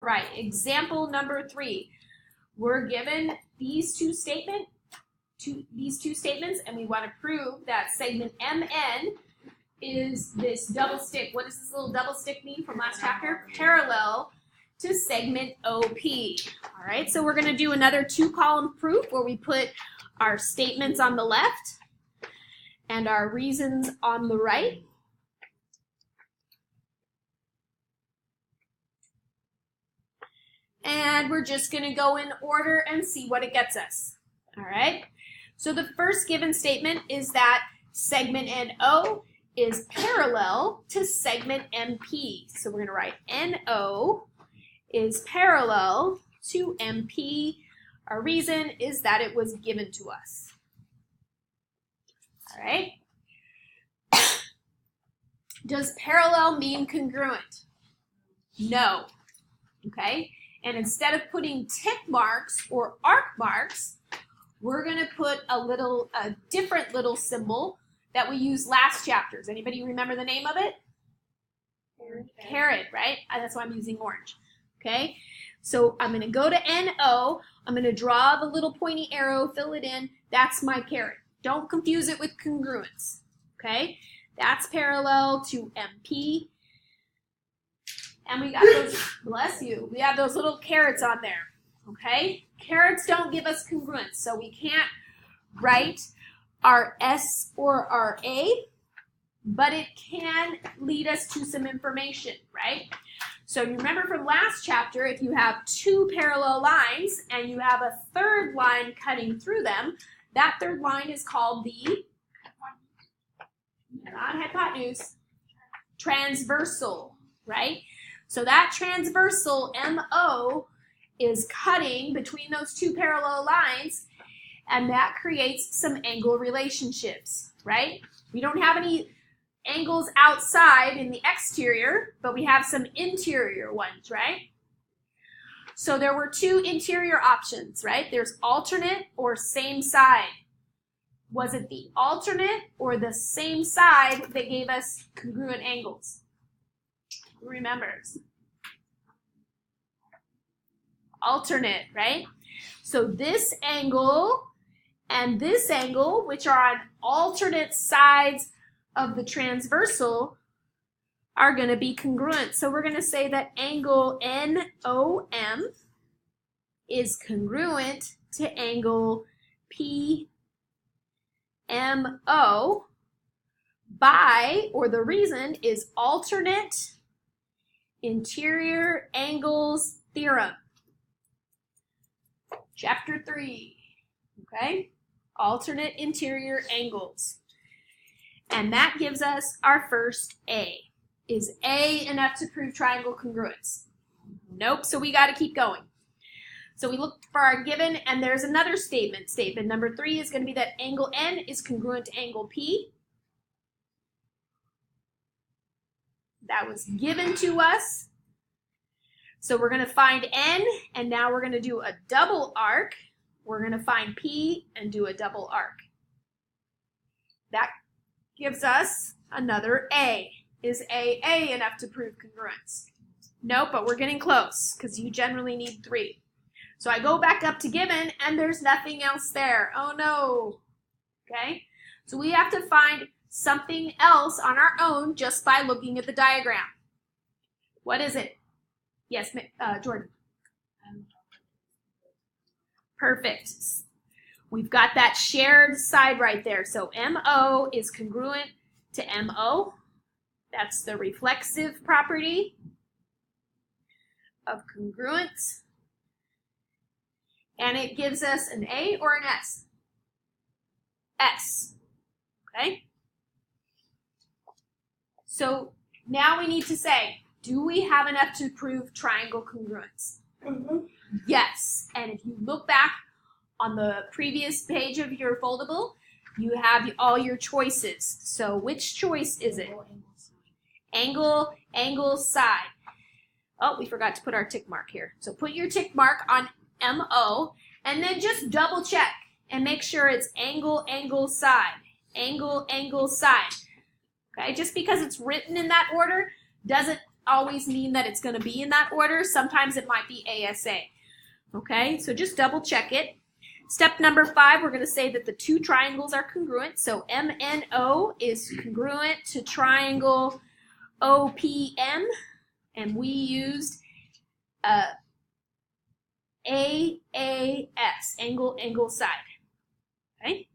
right, example number 3. We're given these two statements, and we want to prove that segment MN is this double stick. What does this little double stick mean from last chapter? Parallel to segment OP. All right, so we're going to do another 2-column proof where we put our statements on the left and our reasons on the right. And we're just going to go in order and see what it gets us. All right, so the first given statement is that segment NO is parallel to segment MP. So we're going to write NO is parallel to MP. Our reason is that it was given to us. All right. Does parallel mean congruent? No. Okay. And instead of putting tick marks or arc marks, we're going to put a different little symbol that we used last chapter. Does anybody remember the name of it? Caret, right? That's why I'm using orange. Okay, so I'm going to go to NO. I'm going to draw the little pointy arrow, fill it in. That's my caret. Don't confuse it with congruence. Okay, that's parallel to MP. And we got those, bless you, we have those little carets on there. Okay, carets don't give us congruence, so we can't write our S or our A, but it can lead us to some information, right? So you remember from last chapter, if you have 2 parallel lines and you have a third line cutting through them, that third line is called the, not hypotenuse, transversal, right? So that transversal MO is cutting between those 2 parallel lines, and that creates some angle relationships, right? We don't have any angles outside in the exterior, but we have some interior ones, right? So there were 2 interior options, right? There's alternate or same side. Was it the alternate or the same side that gave us congruent angles? Who remembers? Alternate, right? So this angle and this angle, which are on alternate sides of the transversal, are going to be congruent. So we're going to say that angle NOM is congruent to angle PMO by, or the reason is alternate interior angles theorem. Chapter 3, okay? Alternate interior angles. And that gives us our first A. Is A enough to prove triangle congruence? Nope, so we got to keep going. So we look for our given, and there's another statement. Statement number 3 is going to be that angle N is congruent to angle P. That was given to us. So we're going to find N, and now we're going to do a double arc. We're going to find P and do a double arc. That gives us another A. Is A enough to prove congruence? Nope, but we're getting close because you generally need 3. So I go back up to given, and there's nothing else there. Oh no. Okay, so we have to find something else on our own just by looking at the diagram. What is it? Yes, Jordan. Perfect. We've got that shared side right there. So MO is congruent to MO. That's the reflexive property of congruence. And it gives us an A or an S? S. Okay? So now we need to say, do we have enough to prove triangle congruence? Mm-hmm. Yes. And if you look back on the previous page of your foldable, you have all your choices. So which choice is it? Angle, angle, side. Oh, we forgot to put our tick mark here. So put your tick mark on MO, and then just double check and make sure it's angle, angle, side. Angle, angle, side. Okay, just because it's written in that order doesn't always mean that it's going to be in that order. Sometimes it might be ASA. Okay, so just double check it. Step number 5, we're going to say that the two triangles are congruent. So MNO is congruent to triangle OPM, and we used AAS, angle, side. Okay?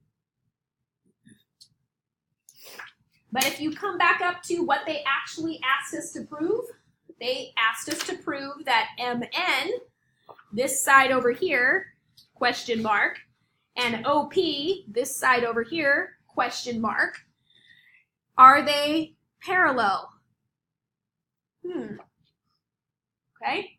But if you come back up to what they actually asked us to prove, they asked us to prove that MN, this side over here, question mark, and OP, this side over here, question mark, are they parallel? Okay?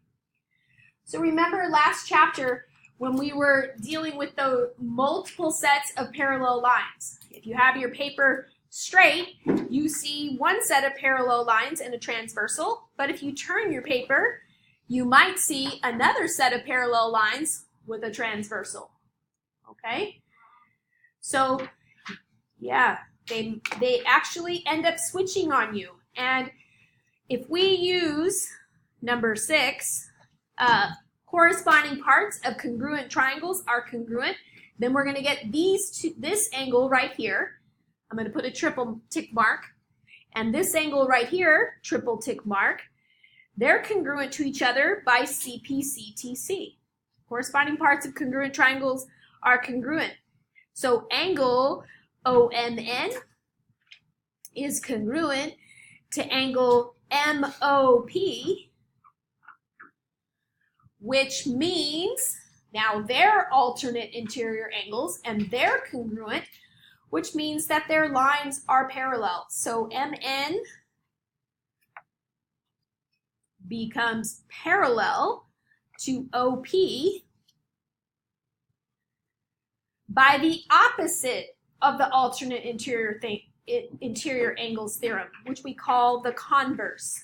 So remember last chapter when we were dealing with the multiple sets of parallel lines. If you have your paper straight, you see one set of parallel lines and a transversal, but if you turn your paper, you might see another set of parallel lines with a transversal. Okay? So, yeah, they actually end up switching on you. And if we use number 6, corresponding parts of congruent triangles are congruent, then we're going to get this angle right here. I'm going to put a triple tick mark. And this angle right here, triple tick mark. They're congruent to each other by CPCTC. Corresponding parts of congruent triangles are congruent. So angle OMN is congruent to angle MOP, which means now they're alternate interior angles and they're congruent, which means that their lines are parallel. So MN becomes parallel to OP by the opposite of the alternate interior angles theorem, which we call the converse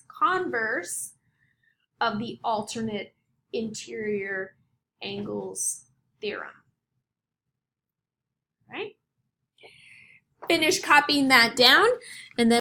of the alternate interior angles theorem. Right? Finish copying that down, and then